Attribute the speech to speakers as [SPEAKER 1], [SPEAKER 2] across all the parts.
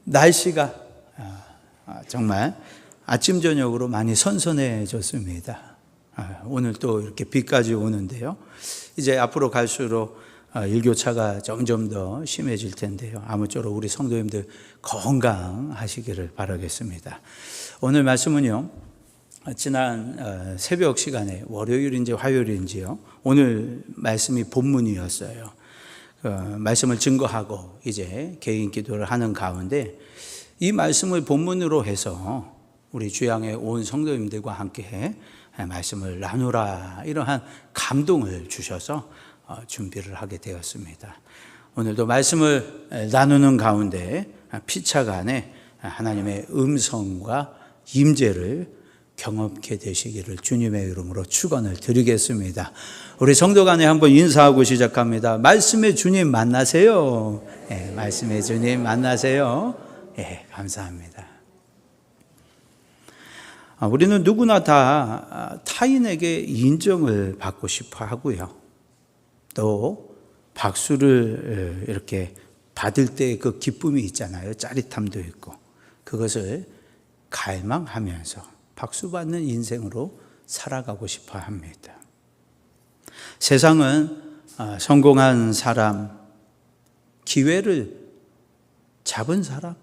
[SPEAKER 1] 날씨가 정말 아침 저녁으로 많이 선선해졌습니다. 오늘 또 이렇게 비까지 오는데요. 이제 앞으로 갈수록 일교차가 점점 더 심해질 텐데요. 아무쪼록 우리 성도님들 건강하시기를 바라겠습니다. 오늘 말씀은요, 지난 새벽 시간에 월요일인지 화요일인지요, 오늘 말씀이 본문이었어요. 말씀을 증거하고 이제 개인 기도를 하는 가운데 이 말씀을 본문으로 해서 우리 주양의 온 성도님들과 함께 말씀을 나누라, 이러한 감동을 주셔서 준비를 하게 되었습니다. 오늘도 말씀을 나누는 가운데 피차간에 하나님의 음성과 임재를 경험케 되시기를 주님의 이름으로 축원을 드리겠습니다. 우리 성도 간에 한번 인사하고 시작합니다. 말씀의 주님 만나세요. 네, 말씀의 주님 만나세요. 네, 감사합니다. 우리는 누구나 다 타인에게 인정을 받고 싶어 하고요. 또 박수를 이렇게 받을 때 그 기쁨이 있잖아요. 짜릿함도 있고, 그것을 갈망하면서 박수받는 인생으로 살아가고 싶어 합니다. 세상은 성공한 사람, 기회를 잡은 사람,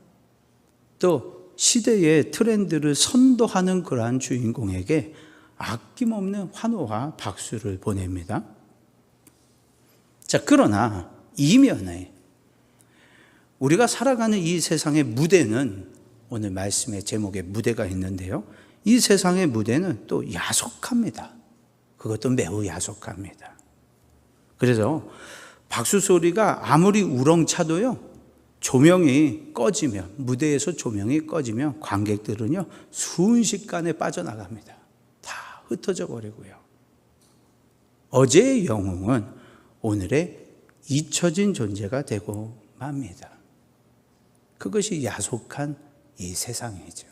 [SPEAKER 1] 또 시대의 트렌드를 선도하는 그러한 주인공에게 아낌없는 환호와 박수를 보냅니다. 자, 그러나 이면에 우리가 살아가는 이 세상의 무대는, 오늘 말씀의 제목에 무대가 있는데요, 이 세상의 무대는 또 야속합니다. 그것도 매우 야속합니다. 그래서 박수 소리가 아무리 우렁차도요, 조명이 꺼지면, 무대에서 조명이 꺼지면 관객들은요 순식간에 빠져나갑니다. 다 흩어져 버리고요. 어제의 영웅은 오늘의 잊혀진 존재가 되고 맙니다. 그것이 야속한 이 세상이죠.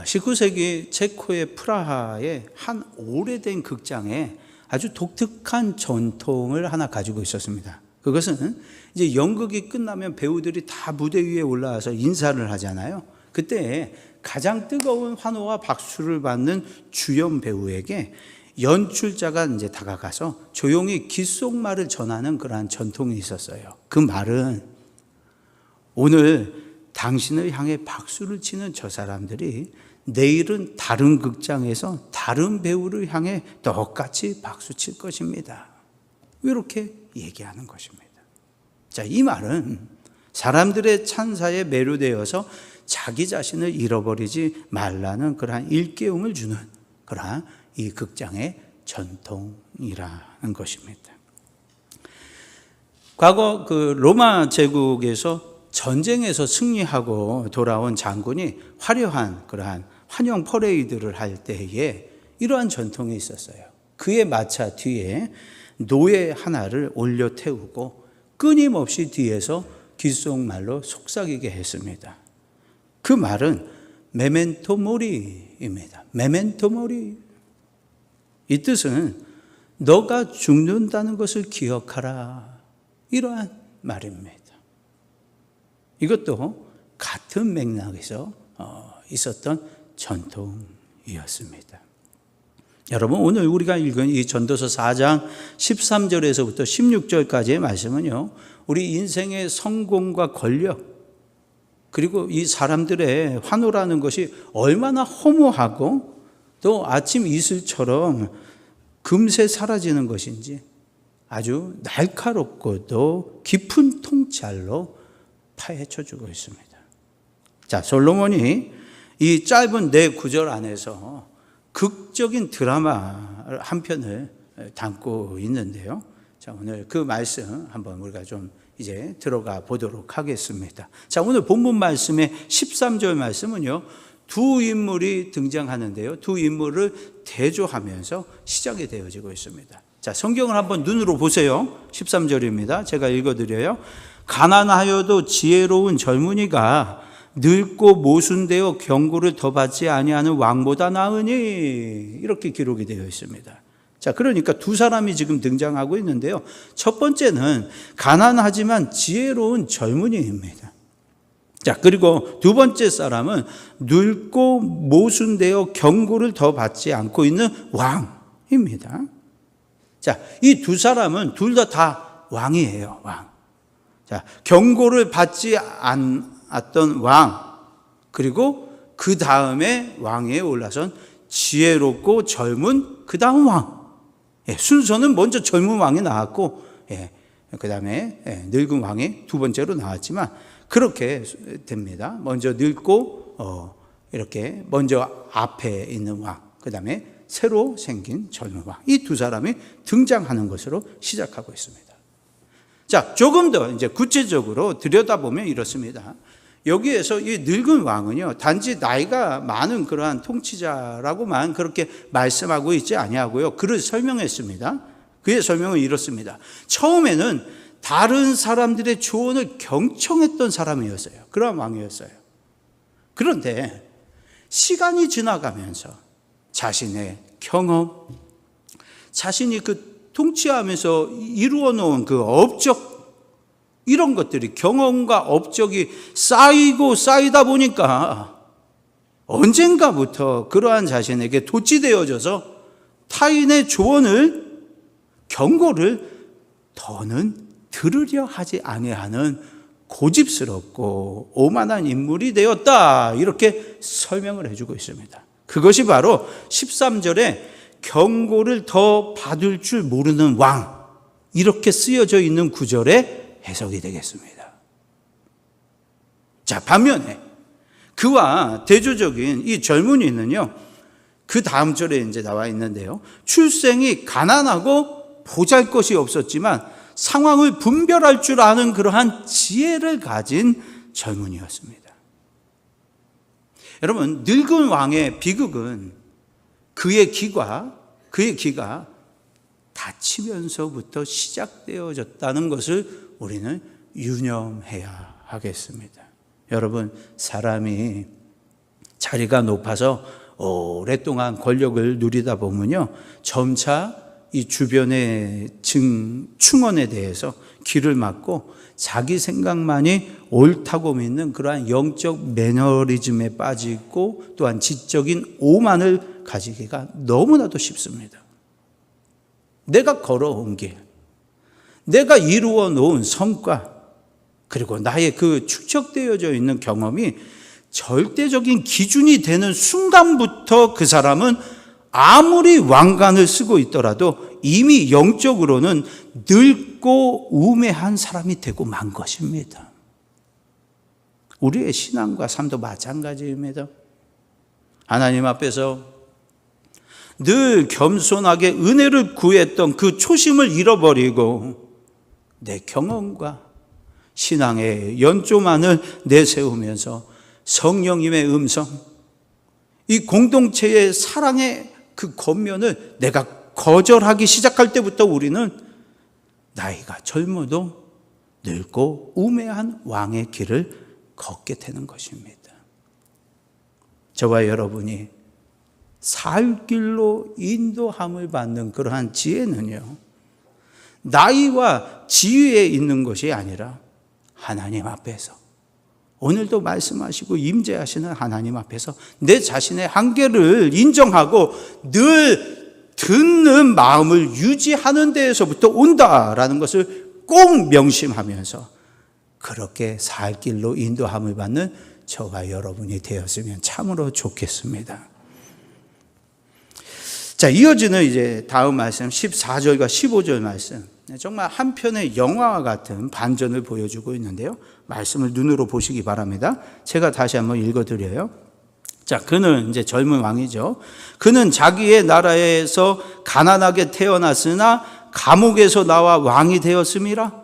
[SPEAKER 1] 19세기 체코의 프라하의 한 오래된 극장에 아주 독특한 전통을 하나 가지고 있었습니다. 그것은 이제 연극이 끝나면 배우들이 다 무대 위에 올라와서 인사를 하잖아요. 그때 가장 뜨거운 환호와 박수를 받는 주연 배우에게 연출자가 이제 다가가서 조용히 귓속말을 전하는 그러한 전통이 있었어요. 그 말은, 오늘 당신을 향해 박수를 치는 저 사람들이 내일은 다른 극장에서 다른 배우를 향해 똑같이 박수 칠 것입니다. 이렇게 얘기하는 것입니다. 자, 이 말은 사람들의 찬사에 매료되어서 자기 자신을 잃어버리지 말라는 그러한 일깨움을 주는 그러한 이 극장의 전통이라는 것입니다. 과거 그 로마 제국에서 전쟁에서 승리하고 돌아온 장군이 화려한 그러한 환영 퍼레이드를 할 때에 이러한 전통이 있었어요. 그의 마차 뒤에 노예 하나를 올려 태우고 끊임없이 뒤에서 귓속말로 속삭이게 했습니다. 그 말은 메멘토 모리입니다. 메멘토 모리. 이 뜻은 너가 죽는다는 것을 기억하라, 이러한 말입니다. 이것도 같은 맥락에서 있었던 전통이었습니다. 여러분, 오늘 우리가 읽은 이 전도서 4장 13절에서부터 16절까지의 말씀은요, 우리 인생의 성공과 권력, 그리고 이 사람들의 환호라는 것이 얼마나 허무하고 또 아침 이슬처럼 금세 사라지는 것인지 아주 날카롭고도 깊은 통찰로 파헤쳐주고 있습니다. 자, 솔로몬이 이 짧은 4구절 안에서 극적인 드라마 한 편을 담고 있는데요. 자, 오늘 그 말씀 한번 우리가 좀 이제 들어가 보도록 하겠습니다. 자, 오늘 본문 말씀의 13절 말씀은요, 두 인물이 등장하는데요, 두 인물을 대조하면서 시작이 되어지고 있습니다. 자, 성경을 한번 눈으로 보세요. 13절입니다. 제가 읽어드려요. 가난하여도 지혜로운 젊은이가 늙고 모순되어 경고를 더 받지 아니하는 왕보다 나으니, 이렇게 기록이 되어 있습니다. 자, 그러니까 두 사람이 지금 등장하고 있는데요. 첫 번째는 가난하지만 지혜로운 젊은이입니다. 자, 그리고 두 번째 사람은 늙고 모순되어 경고를 더 받지 않고 있는 왕입니다. 자, 이 두 사람은 둘 다 왕이에요, 왕. 자, 경고를 받지 않았던 왕, 그리고 그 다음에 왕위에 올라선 지혜롭고 젊은 그 다음 왕. 예, 순서는 먼저 젊은 왕이 나왔고, 그 다음에 늙은 왕이 두 번째로 나왔지만, 그렇게 됩니다. 먼저 늙고 이렇게 먼저 앞에 있는 왕, 그 다음에 새로 생긴 젊은 왕, 이 두 사람이 등장하는 것으로 시작하고 있습니다. 자, 조금 더 이제 구체적으로 들여다보면 이렇습니다. 여기에서 이 늙은 왕은요, 단지 나이가 많은 그러한 통치자라고만 그렇게 말씀하고 있지 아니하고요, 그를 설명했습니다. 그의 설명은 이렇습니다. 처음에는 다른 사람들의 조언을 경청했던 사람이었어요. 그런 왕이었어요. 그런데 시간이 지나가면서 자신의 경험, 자신이 그 통치하면서 이루어 놓은 그 업적, 이런 것들이, 경험과 업적이 쌓이고 쌓이다 보니까 언젠가부터 그러한 자신에게 도취되어져서 타인의 조언을, 경고를 더는 들으려 하지 아니하는 고집스럽고 오만한 인물이 되었다, 이렇게 설명을 해주고 있습니다. 그것이 바로 13절에 경고를 더 받을 줄 모르는 왕, 이렇게 쓰여져 있는 구절의 해석이 되겠습니다. 자, 반면에 그와 대조적인 이 젊은이는요, 그 다음 절에 이제 나와 있는데요, 출생이 가난하고 보잘것이 없었지만 상황을 분별할 줄 아는 그러한 지혜를 가진 젊은이였습니다. 여러분, 늙은 왕의 비극은 그의 기가 다치면서부터 시작되어졌다는 것을 우리는 유념해야 하겠습니다. 여러분, 사람이 자리가 높아서 오랫동안 권력을 누리다 보면요, 점차 이 주변의 충원에 대해서 귀를 막고 자기 생각만이 옳다고 믿는 그러한 영적 매너리즘에 빠지고, 또한 지적인 오만을 가지기가 너무나도 쉽습니다. 내가 걸어온 길, 내가 이루어 놓은 성과, 그리고 나의 그 축적되어져 있는 경험이 절대적인 기준이 되는 순간부터 그 사람은 아무리 왕관을 쓰고 있더라도 이미 영적으로는 늙고 우매한 사람이 되고 만 것입니다. 우리의 신앙과 삶도 마찬가지입니다. 하나님 앞에서 늘 겸손하게 은혜를 구했던 그 초심을 잃어버리고 내 경험과 신앙의 연조만을 내세우면서 성령님의 음성, 이 공동체의 사랑의 그 겉면을 내가 거절하기 시작할 때부터 우리는 나이가 젊어도 늙고 우매한 왕의 길을 걷게 되는 것입니다. 저와 여러분이 살 길로 인도함을 받는 그러한 지혜는요, 나이와 지위에 있는 것이 아니라 하나님 앞에서, 오늘도 말씀하시고 임재하시는 하나님 앞에서 내 자신의 한계를 인정하고 늘 듣는 마음을 유지하는 데에서부터 온다라는 것을 꼭 명심하면서 그렇게 살 길로 인도함을 받는 저와 여러분이 되었으면 참으로 좋겠습니다. 자, 이어지는 이제 다음 말씀 14절과 15절 말씀, 정말 한 편의 영화와 같은 반전을 보여주고 있는데요, 말씀을 눈으로 보시기 바랍니다. 제가 다시 한번 읽어드려요. 자, 그는 이제 젊은 왕이죠. 그는 자기의 나라에서 가난하게 태어났으나 감옥에서 나와 왕이 되었음이라.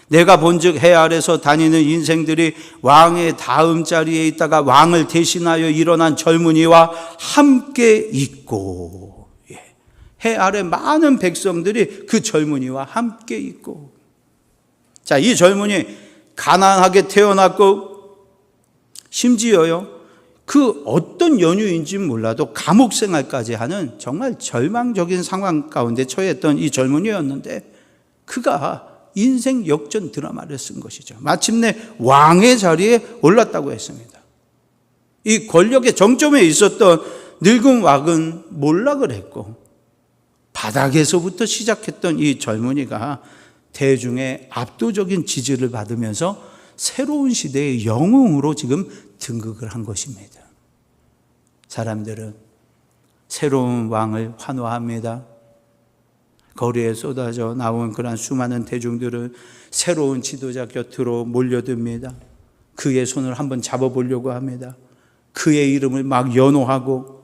[SPEAKER 1] 내가 본즉 해 아래서 다니는 인생들이 왕의 다음 자리에 있다가 왕을 대신하여 일어난 젊은이와 함께 있고, 해 아래 많은 백성들이 그 젊은이와 함께 있고. 자, 이 젊은이 가난하게 태어났고, 심지어요, 그 어떤 연유인지 몰라도 감옥 생활까지 하는 정말 절망적인 상황 가운데 처했던 이 젊은이였는데, 그가 인생 역전 드라마를 쓴 것이죠. 마침내 왕의 자리에 올랐다고 했습니다. 이 권력의 정점에 있었던 늙은 왕은 몰락을 했고 바닥에서부터 시작했던 이 젊은이가 대중의 압도적인 지지를 받으면서 새로운 시대의 영웅으로 지금 등극을 한 것입니다. 사람들은 새로운 왕을 환호합니다. 거리에 쏟아져 나온 그런 수많은 대중들은 새로운 지도자 곁으로 몰려듭니다. 그의 손을 한번 잡아보려고 합니다. 그의 이름을 막 연호하고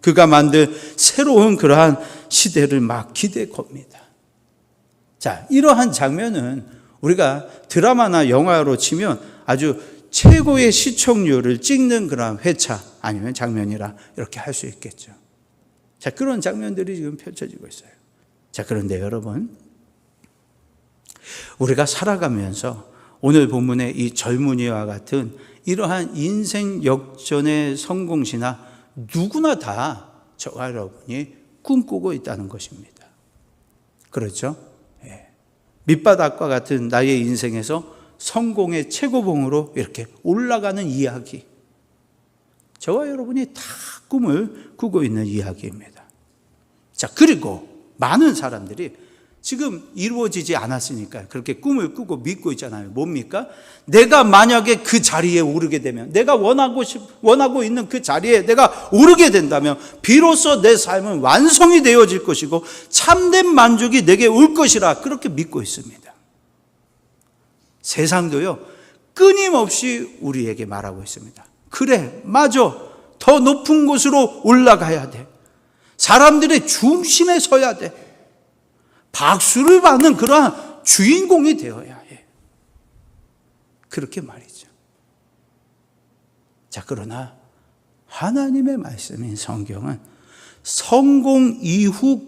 [SPEAKER 1] 그가 만든 새로운 그러한 시대를 막 기대 겁니다. 자, 이러한 장면은 우리가 드라마나 영화로 치면 아주 최고의 시청률을 찍는 그러한 회차 아니면 장면이라 이렇게 할 수 있겠죠. 자, 그런 장면들이 지금 펼쳐지고 있어요. 자, 그런데 여러분, 우리가 살아가면서 오늘 본문의 이 젊은이와 같은 이러한 인생 역전의 성공시나 누구나 다 저와 여러분이 꿈꾸고 있다는 것입니다. 그렇죠? 밑바닥과 같은 나의 인생에서 성공의 최고봉으로 이렇게 올라가는 이야기. 저와 여러분이 다 꿈을 꾸고 있는 이야기입니다. 자, 그리고 많은 사람들이 지금 이루어지지 않았으니까 그렇게 꿈을 꾸고 믿고 있잖아요. 뭡니까? 내가 만약에 그 자리에 오르게 되면, 내가 원하고 있는 그 자리에 내가 오르게 된다면 비로소 내 삶은 완성이 되어질 것이고 참된 만족이 내게 올 것이라 그렇게 믿고 있습니다. 세상도요, 끊임없이 우리에게 말하고 있습니다. 그래, 맞아. 더 높은 곳으로 올라가야 돼. 사람들의 중심에 서야 돼. 박수를 받는 그러한 주인공이 되어야 해. 그렇게 말이죠. 자, 그러나 하나님의 말씀인 성경은 성공 이후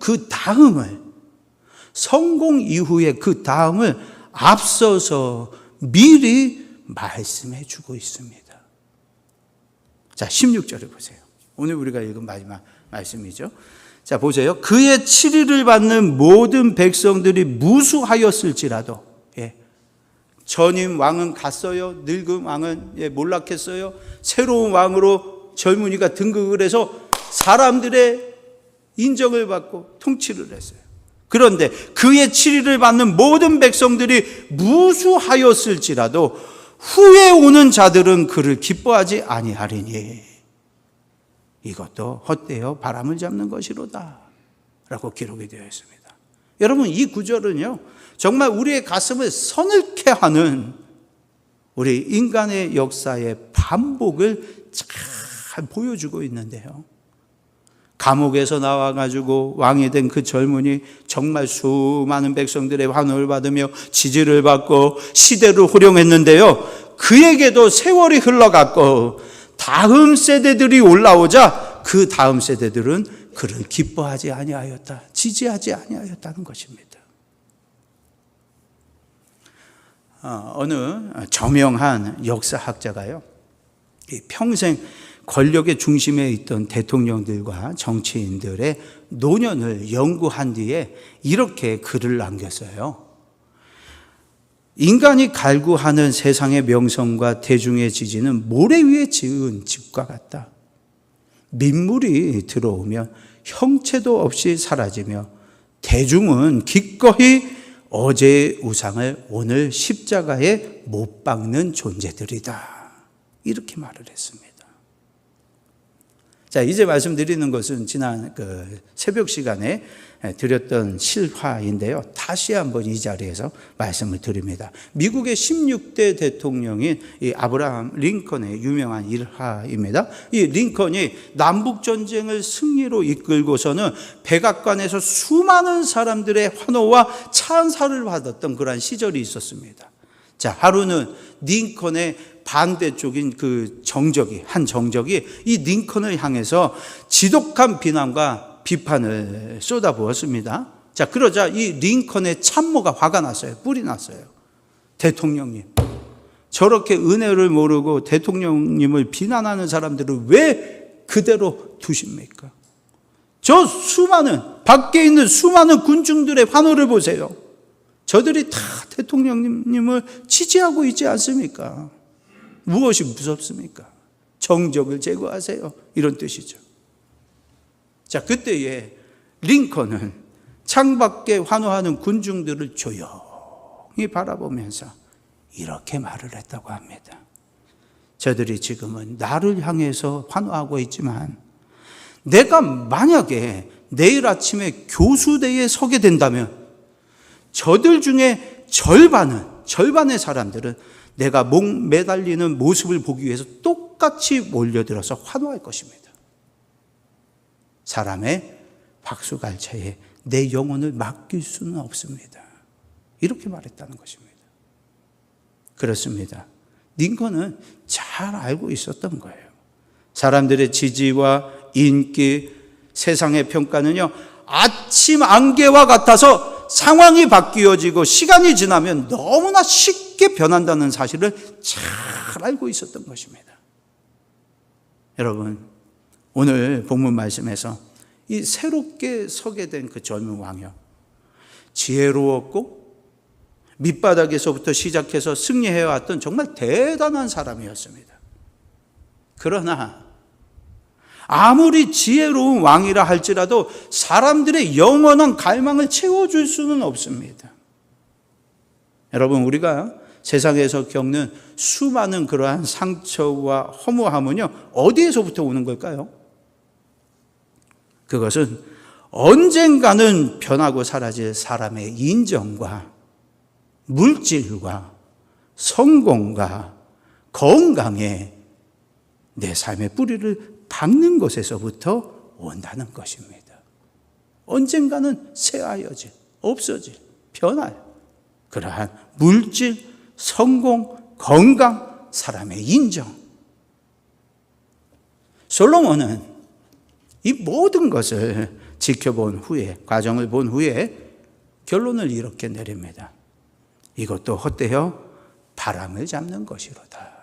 [SPEAKER 1] 성공 이후의 그 다음을 앞서서 미리 말씀해 주고 있습니다. 자, 16절을 보세요. 오늘 우리가 읽은 마지막 말씀이죠. 자, 보세요. 그의 치리를 받는 모든 백성들이 무수하였을지라도, 전임 왕은 갔어요. 늙은 왕은 몰락했어요. 새로운 왕으로 젊은이가 등극을 해서 사람들의 인정을 받고 통치를 했어요. 그런데 그의 치리를 받는 모든 백성들이 무수하였을지라도 후에 오는 자들은 그를 기뻐하지 아니하리니 이것도 헛되어 바람을 잡는 것이로다 라고 기록이 되어 있습니다. 여러분, 이 구절은요, 정말 우리의 가슴을 서늘케 하는 우리 인간의 역사의 반복을 잘 보여주고 있는데요. 감옥에서 나와가지고 왕이 된 그 젊은이 정말 수많은 백성들의 환호를 받으며 지지를 받고 시대를 호령했는데요. 그에게도 세월이 흘러갔고 다음 세대들이 올라오자 그 다음 세대들은 그를 기뻐하지 아니하였다, 지지하지 아니하였다는 것입니다. 어느 저명한 역사학자가요, 평생 권력의 중심에 있던 대통령들과 정치인들의 노년을 연구한 뒤에 이렇게 글을 남겼어요. 인간이 갈구하는 세상의 명성과 대중의 지지는 모래 위에 지은 집과 같다. 민물이 들어오면 형체도 없이 사라지며 대중은 기꺼이 어제의 우상을 오늘 십자가에 못 박는 존재들이다. 이렇게 말을 했습니다. 자, 이제 말씀드리는 것은 지난 새벽 시간에 드렸던 실화인데요. 다시 한번 이 자리에서 말씀을 드립니다. 미국의 16대 대통령인 이 아브라함 링컨의 유명한 일화입니다. 이 링컨이 남북전쟁을 승리로 이끌고서는 백악관에서 수많은 사람들의 환호와 찬사를 받았던 그러한 시절이 있었습니다. 자, 하루는 링컨의 반대쪽인 한 정적이 이 링컨을 향해서 지독한 비난과 비판을 쏟아부었습니다. 자, 그러자 이 링컨의 참모가 화가 났어요. 뿔이 났어요. 대통령님, 저렇게 은혜를 모르고 대통령님을 비난하는 사람들을 왜 그대로 두십니까? 밖에 있는 수많은 군중들의 환호를 보세요. 저들이 다 대통령님을 지지하고 있지 않습니까? 무엇이 무섭습니까? 정적을 제거하세요. 이런 뜻이죠. 자, 그때에 링컨은 창밖에 환호하는 군중들을 조용히 바라보면서 이렇게 말을 했다고 합니다. 저들이 지금은 나를 향해서 환호하고 있지만 내가 만약에 내일 아침에 교수대에 서게 된다면 저들 중에 절반의 사람들은 내가 목 매달리는 모습을 보기 위해서 똑같이 몰려들어서 환호할 것입니다. 사람의 박수갈채에 내 영혼을 맡길 수는 없습니다. 이렇게 말했다는 것입니다. 그렇습니다. 링컨은 잘 알고 있었던 거예요. 사람들의 지지와 인기, 세상의 평가는요, 아침 안개와 같아서 상황이 바뀌어지고 시간이 지나면 너무나 쉽게 변한다는 사실을 잘 알고 있었던 것입니다. 여러분, 오늘 본문 말씀에서 이 새롭게 서게 된 그 젊은 왕이요, 지혜로웠고 밑바닥에서부터 시작해서 승리해왔던 정말 대단한 사람이었습니다. 그러나 아무리 지혜로운 왕이라 할지라도 사람들의 영원한 갈망을 채워줄 수는 없습니다. 여러분, 우리가 세상에서 겪는 수많은 그러한 상처와 허무함은요, 어디에서부터 오는 걸까요? 그것은 언젠가는 변하고 사라질 사람의 인정과 물질과 성공과 건강에 내 삶의 뿌리를 박는 것에서부터 온다는 것입니다. 언젠가는 쇠하여질, 없어질, 변할 그러한 물질, 성공, 건강, 사람의 인정. 솔로몬은 이 모든 것을 지켜본 후에, 과정을 본 후에 결론을 이렇게 내립니다. 이것도 헛되어 바람을 잡는 것이로다.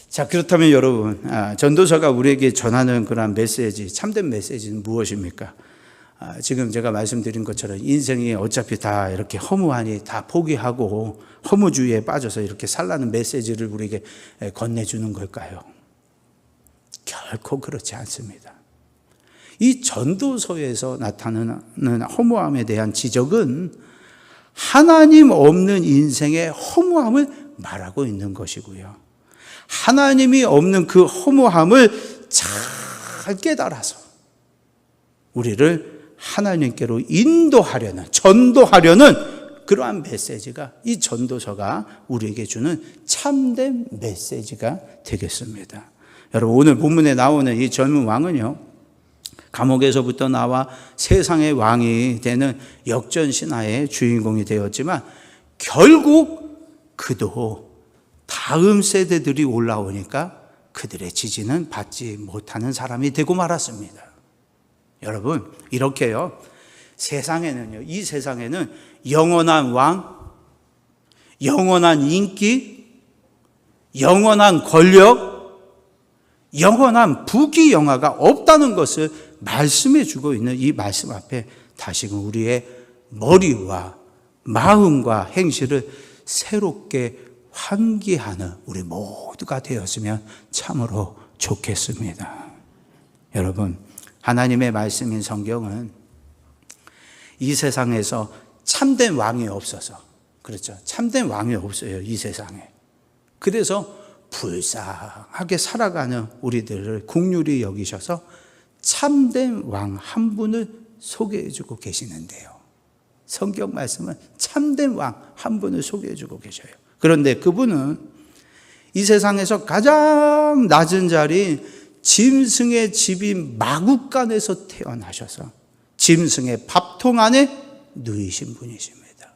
[SPEAKER 1] 자, 그렇다면 여러분, 전도서가 우리에게 전하는 그런 메시지, 참된 메시지는 무엇입니까? 지금 제가 말씀드린 것처럼 인생이 어차피 다 이렇게 허무하니 다 포기하고 허무주의에 빠져서 이렇게 살라는 메시지를 우리에게 건네주는 걸까요? 결코 그렇지 않습니다. 이 전도서에서 나타나는 허무함에 대한 지적은 하나님 없는 인생의 허무함을 말하고 있는 것이고요. 하나님이 없는 그 허무함을 잘 깨달아서 우리를 하나님께로 인도하려는, 전도하려는 그러한 메시지가, 이 전도서가 우리에게 주는 참된 메시지가 되겠습니다. 여러분, 오늘 본문에 나오는 이 젊은 왕은요, 감옥에서부터 나와 세상의 왕이 되는 역전신화의 주인공이 되었지만 결국 그도 다음 세대들이 올라오니까 그들의 지지는 받지 못하는 사람이 되고 말았습니다. 여러분, 이렇게요, 세상에는요, 이 세상에는 영원한 왕, 영원한 인기, 영원한 권력, 영원한 부귀영화가 없다는 것을 말씀해 주고 있는 이 말씀 앞에 다시금 우리의 머리와 마음과 행실을 새롭게 환기하는 우리 모두가 되었으면 참으로 좋겠습니다. 여러분, 하나님의 말씀인 성경은 이 세상에서 참된 왕이 없어서, 그렇죠, 참된 왕이 없어요, 이 세상에. 그래서 불쌍하게 살아가는 우리들을 긍휼히 여기셔서 참된 왕 한 분을 소개해 주고 계시는데요. 성경 말씀은 참된 왕 한 분을 소개해 주고 계셔요. 그런데 그분은 이 세상에서 가장 낮은 자리인 짐승의 집인 마구간에서 태어나셔서 짐승의 밥통 안에 누이신 분이십니다.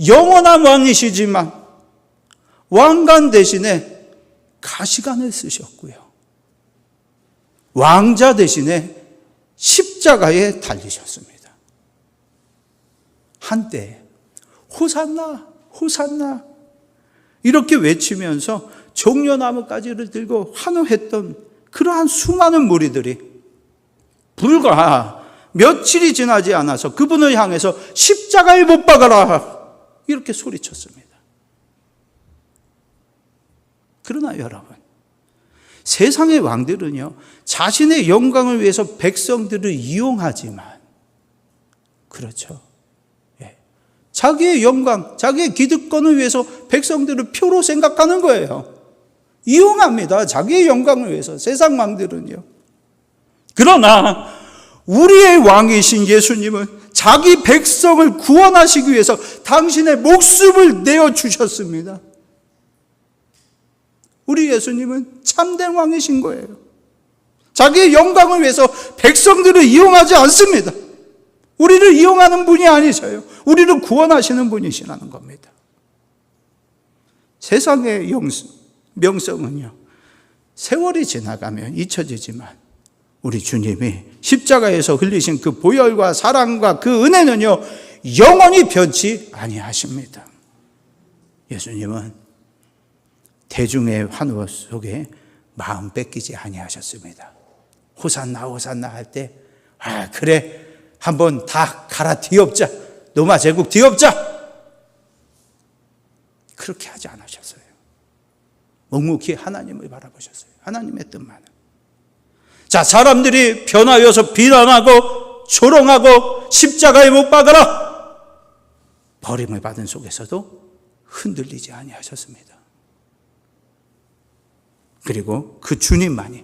[SPEAKER 1] 영원한 왕이시지만 왕관 대신에 가시관을 쓰셨고요, 왕자 대신에 십자가에 달리셨습니다. 한때 호산나 호산나 이렇게 외치면서 종려나무가지를 들고 환호했던 그러한 수많은 무리들이 불과 며칠이 지나지 않아서 그분을 향해서 십자가에 못 박아라 이렇게 소리쳤습니다. 그러나 여러분, 세상의 왕들은요, 자신의 영광을 위해서 백성들을 이용하지만, 그렇죠. 예. 자기의 영광, 자기의 기득권을 위해서 백성들을 표로 생각하는 거예요. 이용합니다. 자기의 영광을 위해서, 세상 왕들은요. 그러나 우리의 왕이신 예수님은 자기 백성을 구원하시기 위해서 당신의 목숨을 내어주셨습니다. 우리 예수님은 참된 왕이신 거예요. 자기의 영광을 위해서 백성들을 이용하지 않습니다. 우리를 이용하는 분이 아니셔요. 우리를 구원하시는 분이시라는 겁니다. 세상의 명성은요, 세월이 지나가면 잊혀지지만 우리 주님이 십자가에서 흘리신 그 보혈과 사랑과 그 은혜는요, 영원히 변치 아니하십니다. 예수님은 대중의 환호 속에 마음 뺏기지 아니하셨습니다. 호산나 호산나 할 때, 아 그래 한번 다 갈아뒤엎자, 로마 제국 뒤엎자, 그렇게 하지 않으셨어요. 묵묵히 하나님을 바라보셨어요. 하나님의 뜻만은. 자, 사람들이 변하여서 비난하고 조롱하고 십자가에 못 박아라, 버림을 받은 속에서도 흔들리지 아니하셨습니다. 그리고 그 주님만이,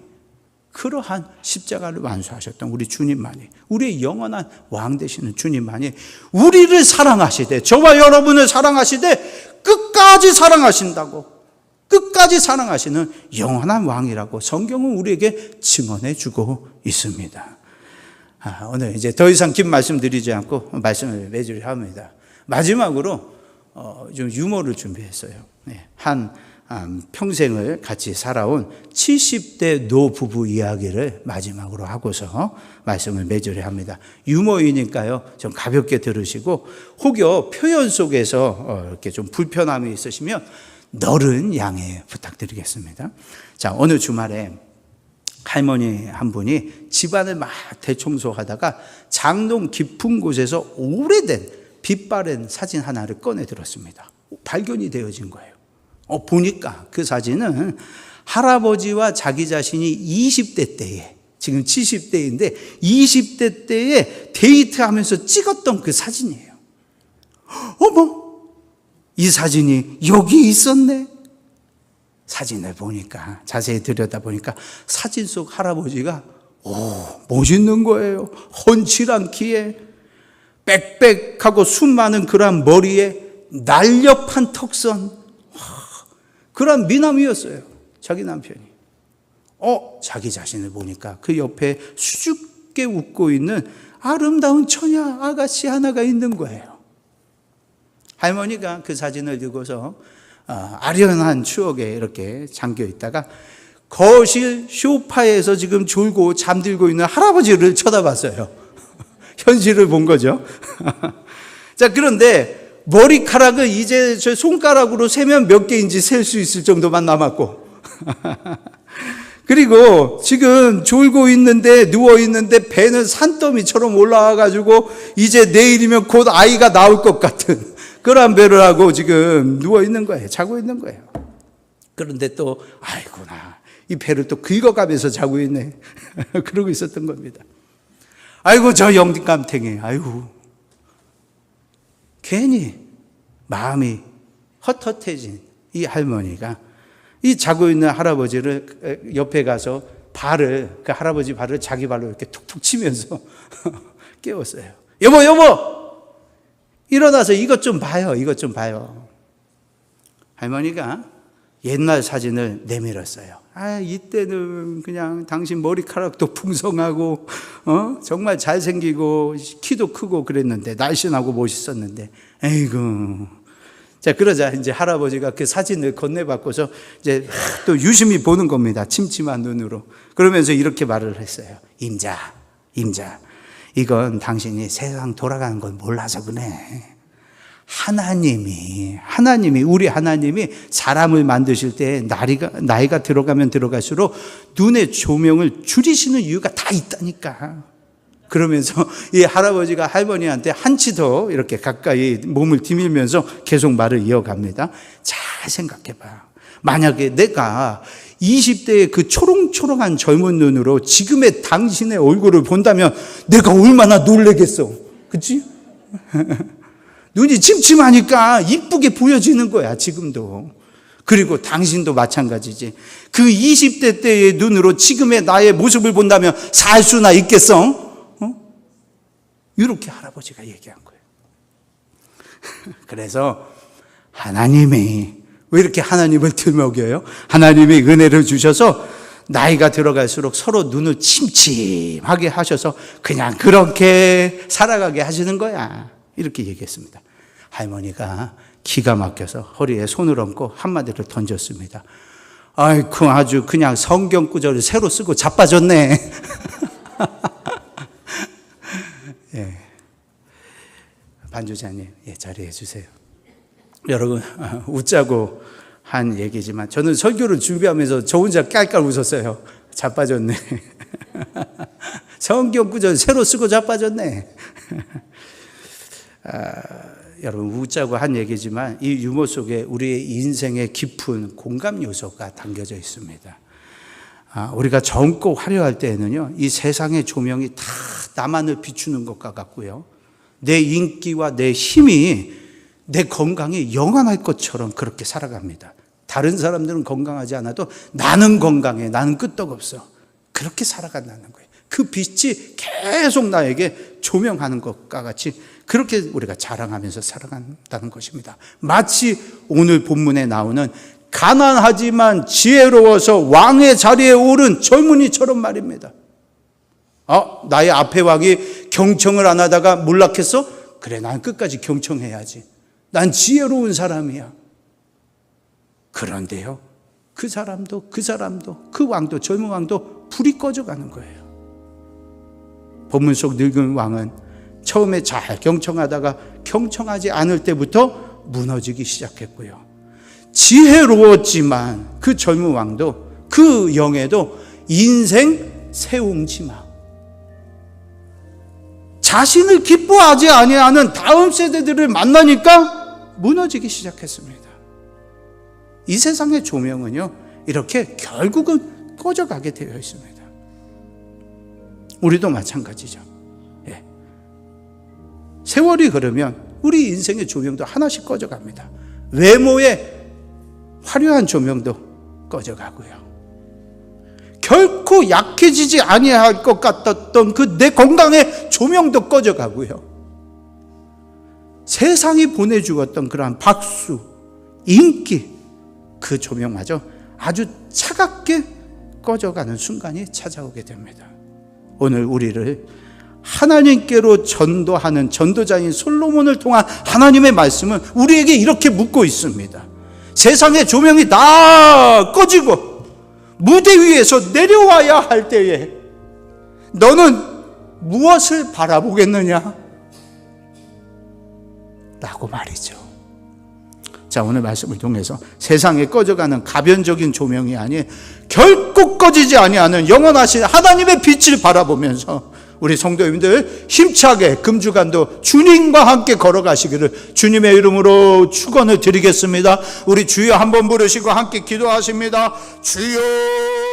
[SPEAKER 1] 그러한 십자가를 완수하셨던 우리 주님만이, 우리의 영원한 왕 되시는 주님만이 우리를 사랑하시되, 저와 여러분을 사랑하시되 끝까지 사랑하신다고, 끝까지 사랑하시는 영원한 왕이라고 성경은 우리에게 증언해 주고 있습니다. 오늘 이제 더 이상 긴 말씀 드리지 않고 말씀을 맺으려 합니다. 마지막으로 좀 유머를 준비했어요. 한 평생을 같이 살아온 70대 노부부 이야기를 마지막으로 하고서 말씀을 맺으려 합니다. 유머이니까요, 좀 가볍게 들으시고 혹여 표현 속에서 이렇게 좀 불편함이 있으시면 너른 양해 부탁드리겠습니다. 자, 어느 주말에 할머니 한 분이 집안을 막 대청소하다가 장롱 깊은 곳에서 오래된 빛 바랜 사진 하나를 꺼내 들었습니다. 발견이 되어진 거예요. 보니까 그 사진은 할아버지와 자기 자신이 20대 때에, 지금 70대인데 20대 때에 데이트하면서 찍었던 그 사진이에요. 어머, 이 사진이 여기 있었네. 사진을 보니까, 자세히 들여다보니까 사진 속 할아버지가 멋있는 거예요. 훤칠한 키에, 빽빽하고 수많은 그런 머리에, 날렵한 턱선, 그런 미남이었어요, 자기 남편이. 자기 자신을 보니까 그 옆에 수줍게 웃고 있는 아름다운 처녀 아가씨 하나가 있는 거예요. 할머니가 그 사진을 들고서 아련한 추억에 이렇게 잠겨 있다가 거실 소파에서 지금 졸고 잠들고 있는 할아버지를 쳐다봤어요. 현실을 본 거죠. 자, 그런데 머리카락을 이제 저 손가락으로 세면 몇 개인지 셀 수 있을 정도만 남았고 그리고 지금 졸고 있는데, 누워 있는데 배는 산더미처럼 올라와가지고 이제 내일이면 곧 아이가 나올 것 같은 그런 배를 하고 지금 누워 있는 거예요. 자고 있는 거예요. 그런데 또 아이고나, 이 배를 또 긁어가면서 자고 있네. 그러고 있었던 겁니다. 아이고 저 영감탱이, 아이고. 괜히 마음이 헛헛해진 이 할머니가 이 자고 있는 할아버지를 옆에 가서 그 할아버지 발을 자기 발로 이렇게 툭툭 치면서 깨웠어요. 여보! 일어나서 이것 좀 봐요. 이것 좀 봐요. 할머니가 옛날 사진을 내밀었어요. 이때는 그냥 당신 머리카락도 풍성하고, 정말 잘생기고, 키도 크고 그랬는데, 날씬하고 멋있었는데, 에이구. 자, 그러자 이제 할아버지가 그 사진을 건네받고서 이제 또 유심히 보는 겁니다. 침침한 눈으로. 그러면서 이렇게 말을 했어요. 임자. 이건 당신이 세상 돌아가는 걸 몰라서 그래. 우리 하나님이 사람을 만드실 때 나이가 들어가면 들어갈수록 눈의 조명을 줄이시는 이유가 다 있다니까. 그러면서 이 할아버지가 할머니한테 한치 더 이렇게 가까이 몸을 디밀면서 계속 말을 이어갑니다. 잘 생각해봐요. 만약에 내가 20대의 그 초롱초롱한 젊은 눈으로 지금의 당신의 얼굴을 본다면 내가 얼마나 놀라겠어. 그치? 눈이 침침하니까 이쁘게 보여지는 거야, 지금도. 그리고 당신도 마찬가지지. 그 20대 때의 눈으로 지금의 나의 모습을 본다면 살 수나 있겠어? 이렇게 할아버지가 얘기한 거예요. 그래서 하나님이 왜 이렇게 하나님을 들먹여요? 하나님이 은혜를 주셔서 나이가 들어갈수록 서로 눈을 침침하게 하셔서 그냥 그렇게 살아가게 하시는 거야. 이렇게 얘기했습니다. 할머니가 기가 막혀서 허리에 손을 얹고 한마디를 던졌습니다. 아이쿠, 아주 그냥 성경 구절을 새로 쓰고 자빠졌네. 예. 반주자님, 예, 자리해 주세요. 여러분, 웃자고 한 얘기지만 저는 설교를 준비하면서 저 혼자 깔깔 웃었어요. 자빠졌네. 성경 구절 새로 쓰고 자빠졌네. 여러분, 웃자고 한 얘기지만 이 유머 속에 우리의 인생의 깊은 공감 요소가 담겨져 있습니다. 우리가 젊고 화려할 때에는요, 이 세상의 조명이 다 나만을 비추는 것과 같고요, 내 인기와 내 힘이 내 건강에 영원할 것처럼 그렇게 살아갑니다. 다른 사람들은 건강하지 않아도 나는 건강해, 나는 끄떡없어, 그렇게 살아간다는 거예요. 그 빛이 계속 나에게 조명하는 것과 같이 그렇게 우리가 자랑하면서 살아간다는 것입니다. 마치 오늘 본문에 나오는 가난하지만 지혜로워서 왕의 자리에 오른 젊은이처럼 말입니다. 나의 앞에 왕이 경청을 안 하다가 몰락했어? 그래, 난 끝까지 경청해야지. 난 지혜로운 사람이야. 그런데요, 그 사람도 그 왕도, 젊은 왕도 불이 꺼져가는 거예요. 본문 속 늙은 왕은 처음에 잘 경청하다가 경청하지 않을 때부터 무너지기 시작했고요. 지혜로웠지만 그 젊은 왕도, 그 영예도 인생 세옹지마, 자신을 기뻐하지 아니하는 다음 세대들을 만나니까 무너지기 시작했습니다. 이 세상의 조명은요, 이렇게 결국은 꺼져가게 되어 있습니다. 우리도 마찬가지죠. 예. 세월이 흐르면 우리 인생의 조명도 하나씩 꺼져갑니다. 외모의 화려한 조명도 꺼져가고요, 결코 약해지지 아니할 것 같았던 그 내 건강의 조명도 꺼져가고요, 세상이 보내주었던 그러한 박수, 인기, 그 조명마저 아주 차갑게 꺼져가는 순간이 찾아오게 됩니다. 오늘 우리를 하나님께로 전도하는 전도자인 솔로몬을 통한 하나님의 말씀은 우리에게 이렇게 묻고 있습니다. 세상의 조명이 다 꺼지고 무대 위에서 내려와야 할 때에 너는 무엇을 바라보겠느냐? 라고 말이죠. 자, 오늘 말씀을 통해서 세상에 꺼져가는 가변적인 조명이 아닌 결코 꺼지지 아니하는 영원하신 하나님의 빛을 바라보면서 우리 성도님들 힘차게 금주간도 주님과 함께 걸어가시기를 주님의 이름으로 축원을 드리겠습니다. 우리 주여 한번 부르시고 함께 기도하십니다. 주여.